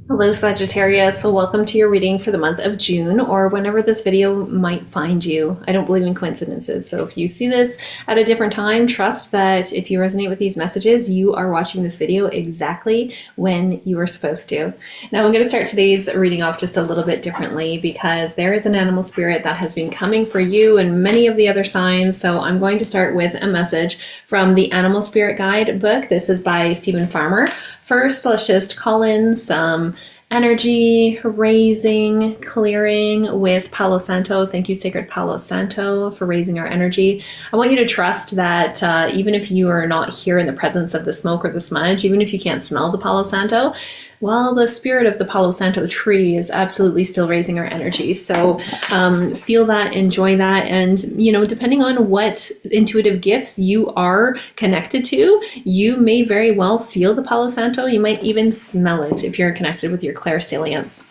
Hello Sagittarius, so welcome to your reading for the month of June, or whenever this video might find you. I don't believe in coincidences, so if you see this at a different time, trust that if you resonate with these messages, you are watching this video exactly when you are supposed to. Now I'm going to start today's reading off just a little bit differently because there is an animal spirit that has been coming for you and many of the other signs, so I'm going to start with a message from the Animal Spirit Guide book. This is by Stephen Farmer. First, let's just call in some energy raising, clearing with Palo Santo. Thank you, Sacred Palo Santo, for raising our energy. I want you to trust that even if you are not here in the presence of the smoke or the smudge, even if you can't smell the Palo Santo, well, the spirit of the Palo Santo tree is absolutely still raising our energy. So feel that, enjoy that. And, you know, depending on what intuitive gifts you are connected to, you may very well feel the Palo Santo. You might even smell it if you're connected with your clairsalience.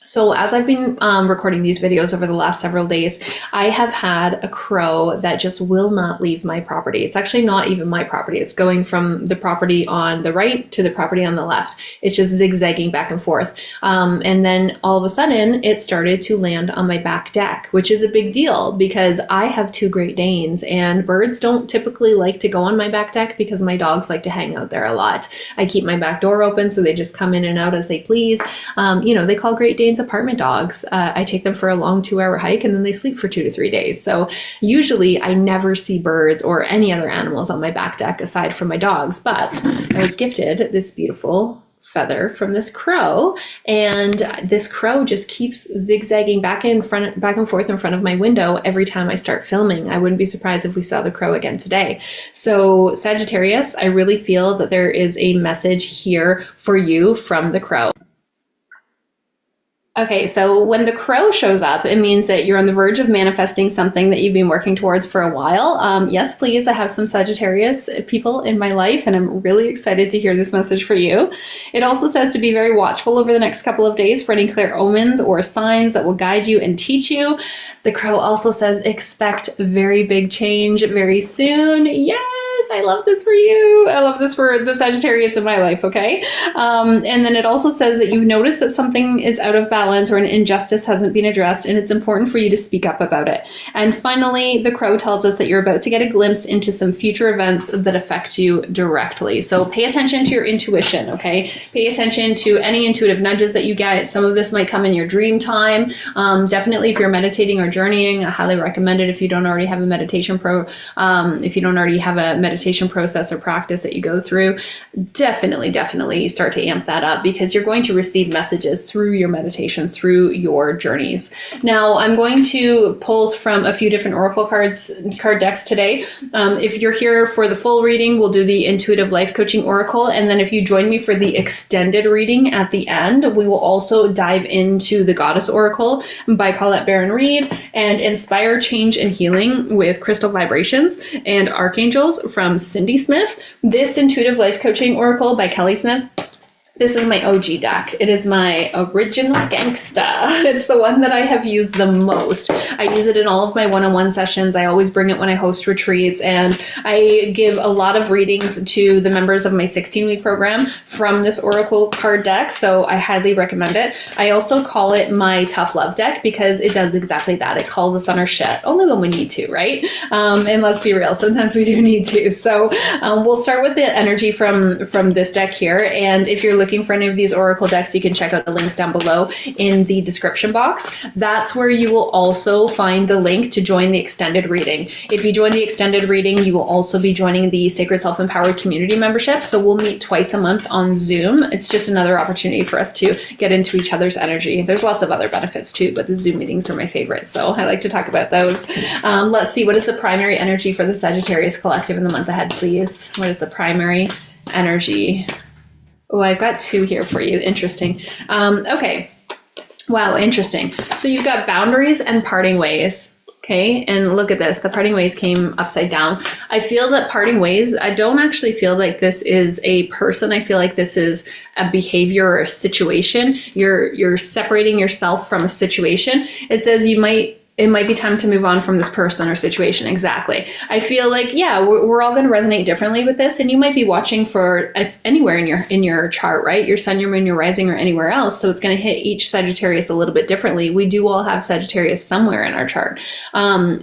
So as I've been recording these videos over the last several days, I have had a crow that just will not leave my property. It's actually not even my property. It's going from the property on the right to the property on the left. It's just zigzagging back and forth. And then all of a sudden it started to land on my back deck, which is a big deal because I have two Great Danes and birds don't typically like to go on my back deck because my dogs like to hang out there a lot. I keep my back door open so they just come in and out as they please. You know, they call Great Danes apartment dogs. I take them for a long 2-hour hike and then they sleep for 2 to 3 days. So usually I never see birds or any other animals on my back deck aside from my dogs, but I was gifted this beautiful feather from this crow, and this crow just keeps zigzagging back and forth in front of my window every time I start filming. I wouldn't be surprised if we saw the crow again today. So Sagittarius, I really feel that there is a message here for you from the crow. Okay, so when the crow shows up, it means that you're on the verge of manifesting something that you've been working towards for a while. Yes, please, I have some Sagittarius people in my life, and I'm really excited to hear this message for you. It also says to be very watchful over the next couple of days for any clear omens or signs that will guide you and teach you. The crow also says expect very big change very soon. Yes! I love this for you. I love this for the Sagittarius in my life, okay? And then it also says that you've noticed that something is out of balance or an injustice hasn't been addressed, and it's important for you to speak up about it. And finally, the crow tells us that you're about to get a glimpse into some future events that affect you directly. So pay attention to your intuition, okay? Pay attention to any intuitive nudges that you get. Some of this might come in your dream time. Definitely if you're meditating or journeying, I highly recommend it if you don't already have a meditation meditation process or practice that you go through. Definitely start to amp that up because you're going to receive messages through your meditations, through your journeys. Now, I'm going to pull from a few different oracle card decks today. If you're here for the full reading, we'll do the intuitive life coaching oracle. And then if you join me for the extended reading at the end, we will also dive into the goddess oracle by Colette Baron Reed and inspire change and healing with crystal vibrations and archangels from Cindy Smith. This intuitive life coaching oracle by Kelly Smith. This is my OG deck. It is my original gangsta. It's the one that I have used the most. I use it in all of my one-on-one sessions. I always bring it when I host retreats, and I give a lot of readings to the members of my 16-week program from this oracle card deck, so I highly recommend it. I also call it my tough love deck because it does exactly that. It calls us on our shit, only when we need to, right? And let's be real, sometimes we do need to. So we'll start with the energy from this deck here, and if you're looking for any of these oracle decks, you can check out the links down below in the description box. That's where you will also find the link to join the extended reading. If you join the extended reading, you will also be joining the Sacred Self-Empowered Community membership. So we'll meet twice a month on Zoom. It's just another opportunity for us to get into each other's energy. There's lots of other benefits too, but the Zoom meetings are my favorite. So I like to talk about those. Let's see, what is the primary energy for the Sagittarius collective in the month ahead, please? What is the primary energy? Oh, I've got two here for you. Interesting. Okay. Wow, interesting. So you've got boundaries and parting ways. Okay, and look at this. The parting ways came upside down. I feel that parting ways, I don't actually feel like this is a person. I feel like this is a behavior or a situation. You're separating yourself from a situation. It says you might it might be time to move on from this person or situation. Exactly. I feel like, yeah, we're all going to resonate differently with this. And you might be watching for anywhere in your chart, right? Your sun, your moon, your rising, or anywhere else. So it's going to hit each Sagittarius a little bit differently. We do all have Sagittarius somewhere in our chart.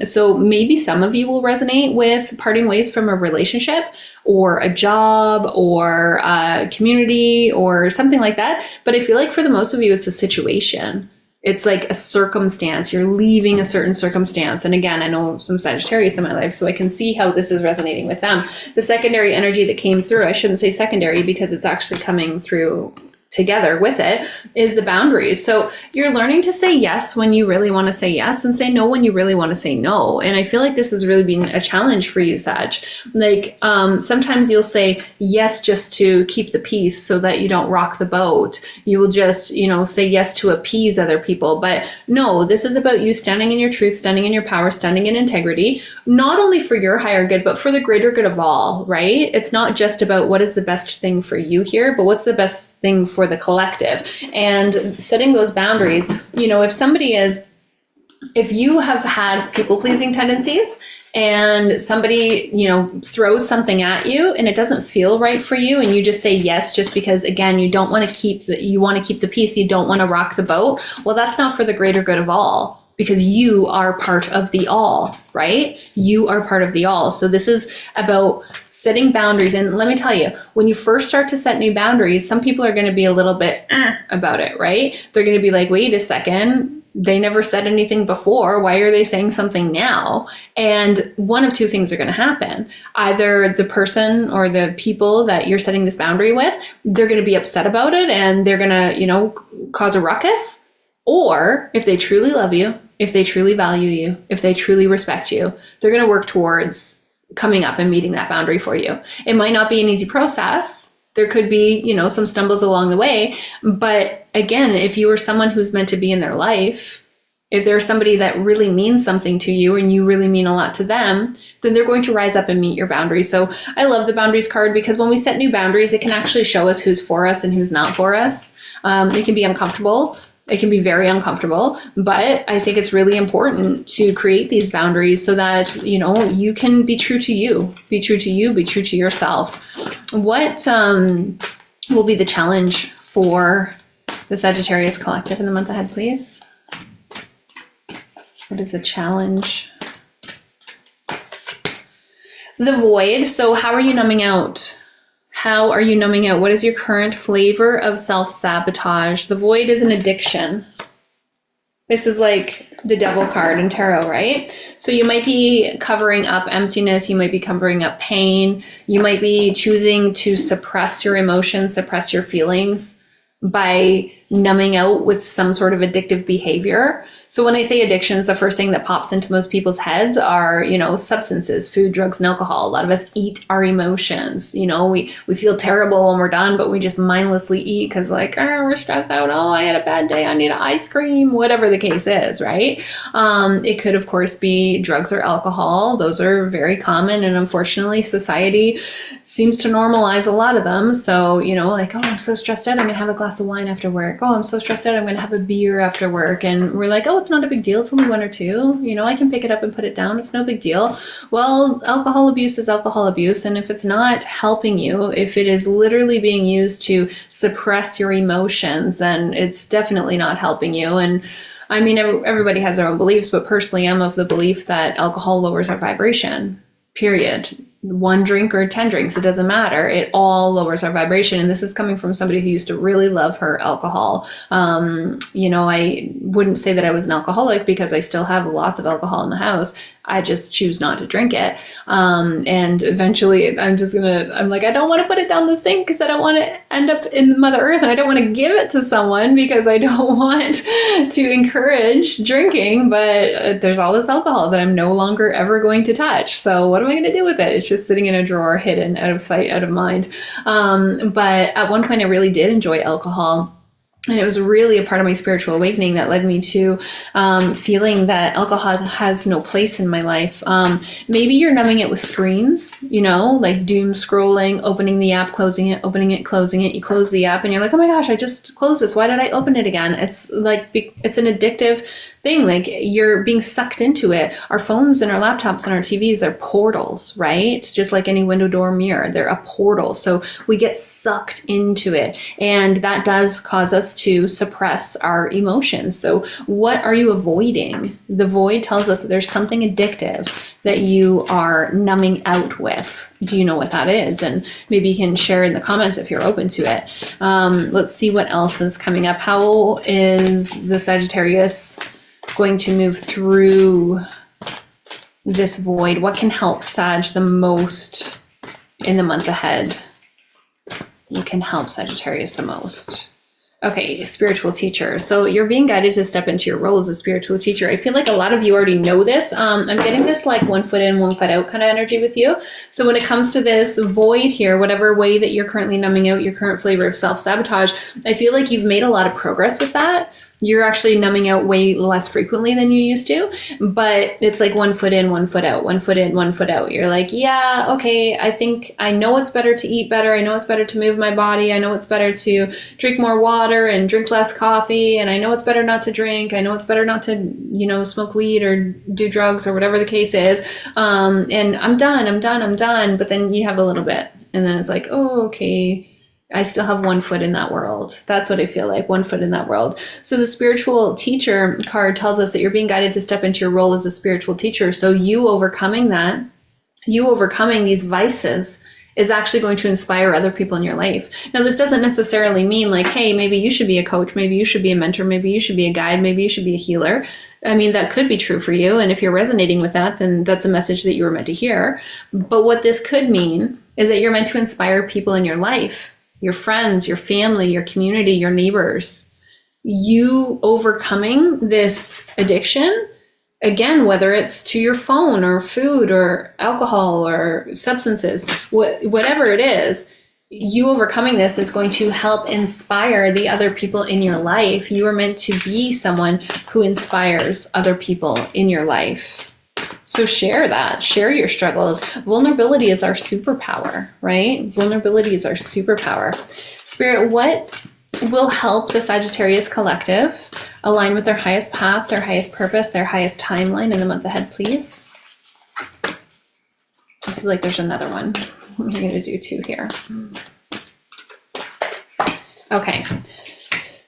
So maybe some of you will resonate with parting ways from a relationship or a job or a community or something like that. But I feel like for the most of you, it's a situation. It's like a circumstance. You're leaving a certain circumstance. And again, I know some Sagittarius in my life, so I can see how this is resonating with them. The secondary energy that came through, I shouldn't say secondary because it's actually coming through together with it, is the boundaries. So you're learning to say yes when you really want to say yes and say no when you really want to say no. And I feel like this has really been a challenge for you, Sag. Like sometimes you'll say yes just to keep the peace so that you don't rock the boat. You will just, say yes to appease other people. But no, this is about you standing in your truth, standing in your power, standing in integrity, not only for your higher good, but for the greater good of all, right? It's not just about what is the best thing for you here, but what's the best thing for the collective. And setting those boundaries, if you have had people-pleasing tendencies and somebody, throws something at you and it doesn't feel right for you and you just say yes just because, again, you don't want to keep the peace, you don't want to rock the boat, well, that's not for the greater good of all. Because you are part of the all, right? You are part of the all. So this is about setting boundaries. And let me tell you, when you first start to set new boundaries, some people are going to be a little bit about it, right? They're going to be like, wait a second, they never said anything before. Why are they saying something now? And one of two things are going to happen. Either the person or the people that you're setting this boundary with, they're going to be upset about it and they're going to, cause a ruckus. Or if they truly love you, if they truly value you, if they truly respect you, they're going to work towards coming up and meeting that boundary for you. It might not be an easy process. There could be, some stumbles along the way. But again, if you are someone who's meant to be in their life, if they're somebody that really means something to you and you really mean a lot to them, then they're going to rise up and meet your boundaries. So I love the boundaries card because when we set new boundaries, it can actually show us who's for us and who's not for us. It can be uncomfortable. It can be very uncomfortable, but I think it's really important to create these boundaries so that, you can be true to you, be true to you, be true to yourself. What will be the challenge for the Sagittarius collective in the month ahead, please? What is the challenge? The void. So how are you numbing out? How are you numbing out? What is your current flavor of self-sabotage? The void is an addiction. This is like the devil card in tarot, right? So you might be covering up emptiness. You might be covering up pain. You might be choosing to suppress your emotions, suppress your feelings by numbing out with some sort of addictive behavior. So when I say addictions, the first thing that pops into most people's heads are, substances, food, drugs, and alcohol. A lot of us eat our emotions. We feel terrible when we're done, but we just mindlessly eat because we're stressed out. Oh, I had a bad day. I need an ice cream, whatever the case is, right? It could, of course, be drugs or alcohol. Those are very common. And unfortunately, society seems to normalize a lot of them. So, oh, I'm so stressed out. I'm going to have a glass of wine after work. Oh, I'm so stressed out. I'm going to have a beer after work. And we're like, oh, it's not a big deal. It's only one or two. I can pick it up and put it down. It's no big deal. Well, alcohol abuse is alcohol abuse. And if it's not helping you, if it is literally being used to suppress your emotions, then it's definitely not helping you. And I mean, everybody has their own beliefs, but personally, I'm of the belief that alcohol lowers our vibration, period. 1 drink or 10 drinks, it doesn't matter. It all lowers our vibration. And this is coming from somebody who used to really love her alcohol. I wouldn't say that I was an alcoholic because I still have lots of alcohol in the house. I just choose not to drink it. And eventually I'm like, I don't want to put it down the sink because I don't want to end up in Mother Earth, and I don't want to give it to someone because I don't want to encourage drinking, but there's all this alcohol that I'm no longer ever going to touch. So what am I going to do with it? It's just sitting in a drawer, hidden, out of sight, out of mind. But at one point I really did enjoy alcohol. And it was really a part of my spiritual awakening that led me to feeling that alcohol has no place in my life. Maybe you're numbing it with screens, like doom scrolling, opening the app, closing it, opening it, closing it. You close the app and you're like, oh my gosh, I just closed this. Why did I open it again? It's like, it's an addictive thing. Like, you're being sucked into it. Our phones and our laptops and our TVs, they're portals, right? Just like any window, door, mirror, they're a portal. So we get sucked into it, and that does cause us to suppress our emotions. So what are you avoiding? The void tells us that there's something addictive that you are numbing out with. Do you know what that is? And maybe you can share in the comments if you're open to it. Let's see what else is coming up. How is the Sagittarius going to move through this void? What can help Sag the most in the month ahead? What can help Sagittarius the most? Okay, spiritual teacher. So you're being guided to step into your role as a spiritual teacher. I feel like a lot of you already know this. I'm getting this like 1 foot in, 1 foot out kind of energy with you. So when it comes to this void here, whatever way that you're currently numbing out your current flavor of self-sabotage, I feel like you've made a lot of progress with that. You're actually numbing out way less frequently than you used to, but it's like 1 foot in, 1 foot out, 1 foot in, 1 foot out. You're like, yeah, okay, I think I know it's better to eat better. I know it's better to move my body. I know it's better to drink more water and drink less coffee. And I know it's better not to drink. I know it's better not to, you know, smoke weed or do drugs or whatever the case is. And I'm done. But then you have a little bit, and then it's like, oh, okay, I still have 1 foot in that world. That's what I feel like, 1 foot in that world. So the spiritual teacher card tells us that you're being guided to step into your role as a spiritual teacher. So you overcoming that, you overcoming these vices is actually going to inspire other people in your life. Now, this doesn't necessarily mean like, hey, maybe you should be a coach, maybe you should be a mentor, maybe you should be a guide, maybe you should be a healer. I mean, that could be true for you. And if you're resonating with that, then that's a message that you were meant to hear. But what this could mean is that you're meant to inspire people in your life, your friends, your family, your community, your neighbors. You overcoming this addiction, again, whether it's to your phone or food or alcohol or substances, whatever it is, you overcoming this is going to help inspire the other people in your life. You are meant to be someone who inspires other people in your life. So share that, share your struggles. Vulnerability is our superpower, right? Vulnerability is our superpower. Spirit, what will help the Sagittarius collective align with their highest path, their highest purpose, their highest timeline in the month ahead, please? I feel like there's another one. I'm going to do 2 here. Okay.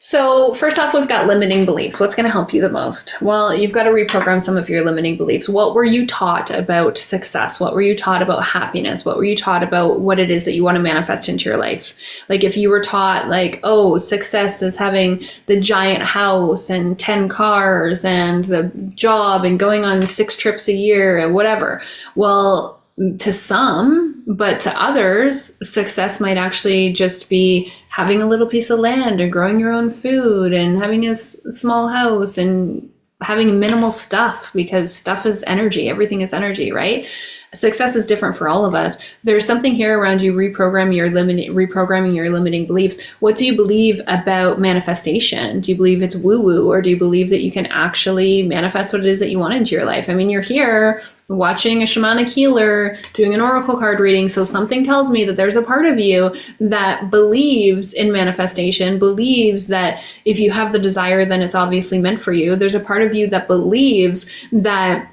So first off, we've got limiting beliefs. What's going to help you the most? Well, you've got to reprogram some of your limiting beliefs. What were you taught about success? What were you taught about happiness? What were you taught about what it is that you want to manifest into your life? Like if you were taught like, oh, success is having the giant house and 10 cars and the job and going on 6 trips a year or whatever. Well, to some, but to others, success might actually just be having a little piece of land or growing your own food and having a small house and having minimal stuff, because stuff is energy. Everything is energy, right? Success is different for all of us. There's something here around you reprogramming your limiting beliefs. What do you believe about manifestation? Do you believe it's woo-woo, or do you believe that you can actually manifest what it is that you want into your life? I mean, you're here watching a shamanic healer, doing an oracle card reading. So something tells me that there's a part of you that believes in manifestation, believes that if you have the desire, then it's obviously meant for you. There's a part of you that believes that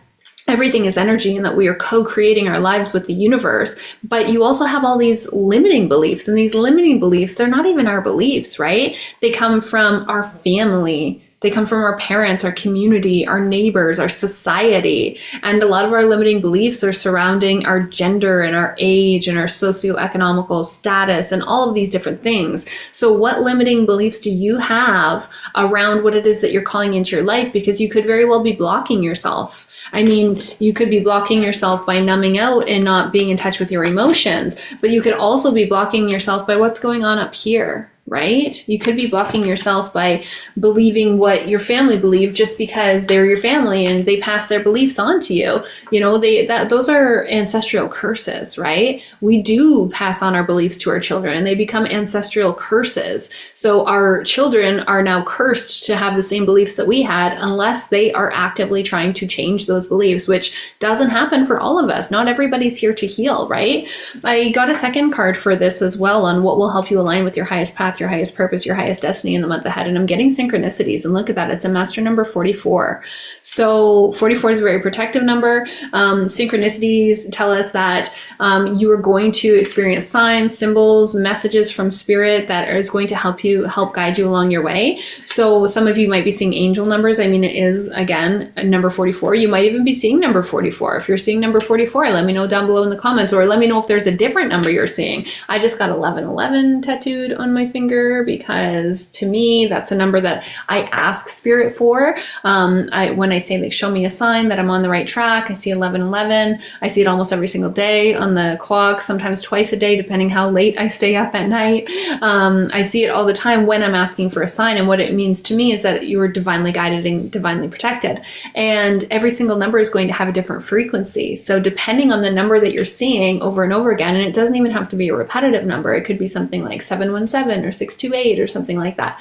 everything is energy and that we are co-creating our lives with the universe. But you also have all these limiting beliefs, and these limiting beliefs, they're not even our beliefs, right? They come from our family. They come from our parents, our community, our neighbors, our society. And a lot of our limiting beliefs are surrounding our gender and our age and our socioeconomical status and all of these different things. So what limiting beliefs do you have around what it is that you're calling into your life? Because you could very well be blocking yourself. I mean, you could be blocking yourself by numbing out and not being in touch with your emotions, but you could also be blocking yourself by what's going on up here, right? You could be blocking yourself by believing what your family believed just because they're your family and they pass their beliefs on to you. You know, those are ancestral curses, right? We do pass on our beliefs to our children, and they become ancestral curses. So our children are now cursed to have the same beliefs that we had, unless they are actively trying to change those beliefs, which doesn't happen for all of us. Not everybody's here to heal, right? I got a second card for this as well on what will help you align with your highest path, path, your highest purpose, your highest destiny in the month ahead. And I'm getting synchronicities, and look at that. It's a master number 44. So 44 is a very protective number. Synchronicities tell us that you are going to experience signs, symbols, messages from spirit that is going to help guide you along your way. So some of you might be seeing angel numbers. I mean, it is, again, a number 44. You might even be seeing number 44. If you're seeing number 44, let me know down below in the comments, or let me know if there's a different number you're seeing. I just got 1111 tattooed on my finger because to me, that's a number that I ask spirit for. When I say, like, show me a sign that I'm on the right track, I see 1111. I see it almost every single day on the clock, sometimes twice a day, depending how late I stay up at night. I see it all the time when I'm asking for a sign. And what it means to me is that you are divinely guided and divinely protected. And every single number is going to have a different frequency. So depending on the number that you're seeing over and over again, and it doesn't even have to be a repetitive number. It could be something like 717 or 628 or something like that.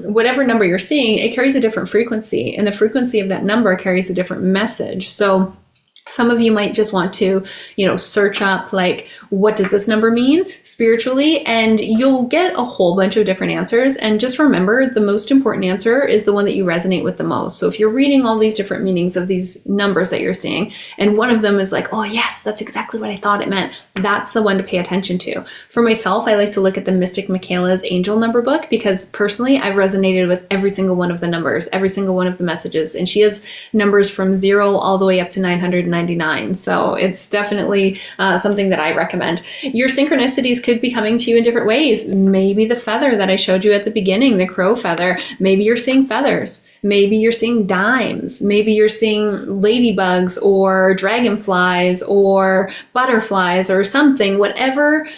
Whatever number you're seeing, it carries a different frequency, and the frequency of that number carries a different message. So some of you might just want to, search up, like, what does this number mean spiritually? And you'll get a whole bunch of different answers. And just remember, the most important answer is the one that you resonate with the most. So if you're reading all these different meanings of these numbers that you're seeing, and one of them is like, oh yes, that's exactly what I thought it meant, that's the one to pay attention to. For myself, I like to look at the Mystic Michaela's Angel Number book, because personally, I've resonated with every single one of the numbers, every single one of the messages. And she has numbers from 0 all the way up to 999. So it's definitely something that I recommend. Your synchronicities could be coming to you in different ways. Maybe the feather that I showed you at the beginning, the crow feather. Maybe you're seeing feathers. Maybe you're seeing dimes. Maybe you're seeing ladybugs or dragonflies or butterflies or something. Whatever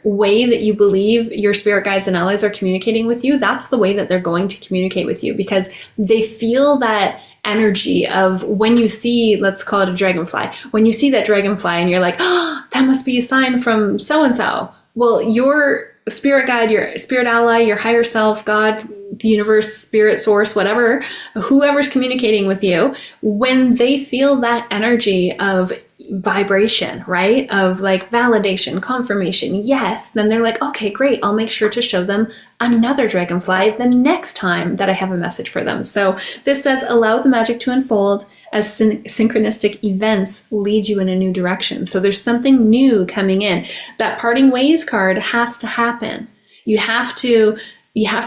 way that you believe your spirit guides and allies are communicating with you, that's the way that they're going to communicate with you, because they feel that energy of when you see, let's call it a dragonfly, when you see that dragonfly and you're like, oh, that must be a sign from so-and-so. Well, your spirit guide, your spirit ally, your higher self, God, the universe, spirit source, whatever, whoever's communicating with you, when they feel that energy of vibration, right? Of like validation, confirmation, yes, then they're like, okay, great. I'll make sure to show them another dragonfly the next time that I have a message for them. So this says, allow the magic to unfold as synchronistic events lead you in a new direction. So there's something new coming in. That parting ways card has to happen. You have to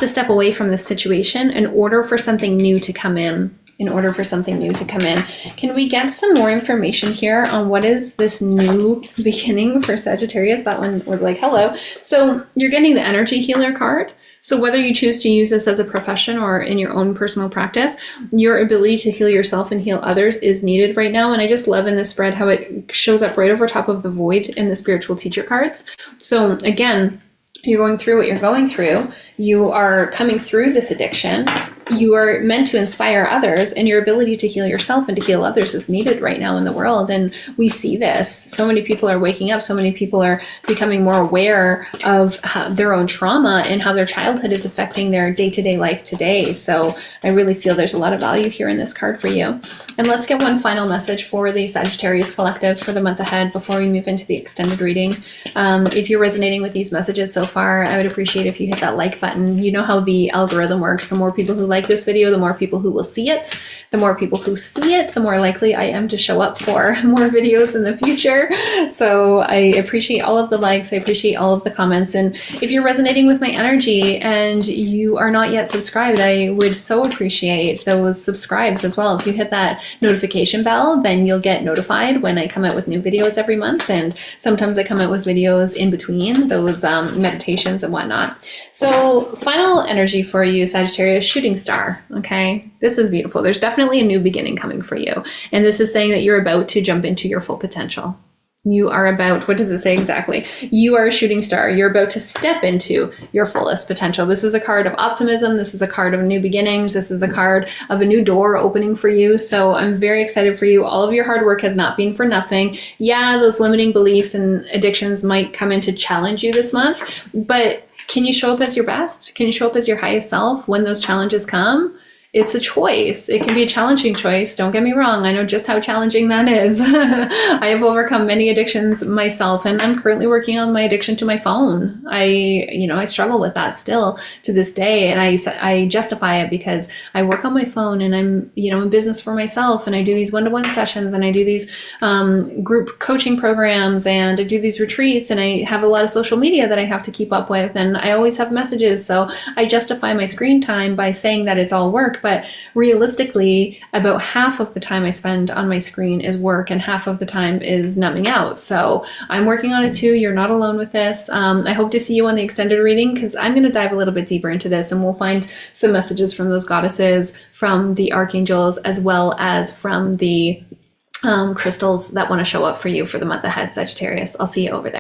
step away from this situation in order for something new to come in. Can we get some more information here on what is this new beginning for Sagittarius? That one was like, hello. So you're getting the energy healer card. So whether you choose to use this as a profession or in your own personal practice, your ability to heal yourself and heal others is needed right now. And I just love in this spread how it shows up right over top of the void in the spiritual teacher cards. So again, you're going through what you're going through. You are coming through this addiction. You are meant to inspire others, and your ability to heal yourself and to heal others is needed right now in the world. And we see this. So many people are waking up. So many people are becoming more aware of their own trauma and how their childhood is affecting their day-to-day life today. So I really feel there's a lot of value here in this card for you. And let's get one final message for the Sagittarius Collective for the month ahead before we move into the extended reading. If you're resonating with these messages so far, I would appreciate if you hit that like button. You know how the algorithm works. The more people who like this video, the more people who will see it. The more people who see it, the more likely I am to show up for more videos in the future. So I appreciate all of the likes. I appreciate all of the comments. And if you're resonating with my energy and you are not yet subscribed, I would so appreciate those subscribes as well. If you hit that notification bell, then you'll get notified when I come out with new videos every month. And sometimes I come out with videos in between those meditations and whatnot. So final energy for you, Sagittarius, shooting star. Okay, this is beautiful. There's definitely a new beginning coming for you. And this is saying that you're about to jump into your full potential. You are about, what does it say exactly? You are a shooting star. You're about to step into your fullest potential. This is a card of optimism. This is a card of new beginnings. This is a card of a new door opening for you. So I'm very excited for you. All of your hard work has not been for nothing. Yeah, those limiting beliefs and addictions might come in to challenge you this month, but can you show up as your best? Can you show up as your highest self when those challenges come? it's a choice. It can be a challenging choice. Don't get me wrong. I know just how challenging that is. I have overcome many addictions myself, and I'm currently working on my addiction to my phone. I struggle with that still to this day, and I justify it because I work on my phone, and I'm, in business for myself, and I do these one-to-one sessions, and I do these group coaching programs, and I do these retreats, and I have a lot of social media that I have to keep up with, and I always have messages. So I justify my screen time by saying that it's all work. But realistically, about half of the time I spend on my screen is work, and half of the time is numbing out. So I'm working on it too. You're not alone with this. I hope to see you on the extended reading, because I'm going to dive a little bit deeper into this, and we'll find some messages from those goddesses, from the archangels, as well as from the crystals that want to show up for you for the month ahead, Sagittarius. I'll see you over there.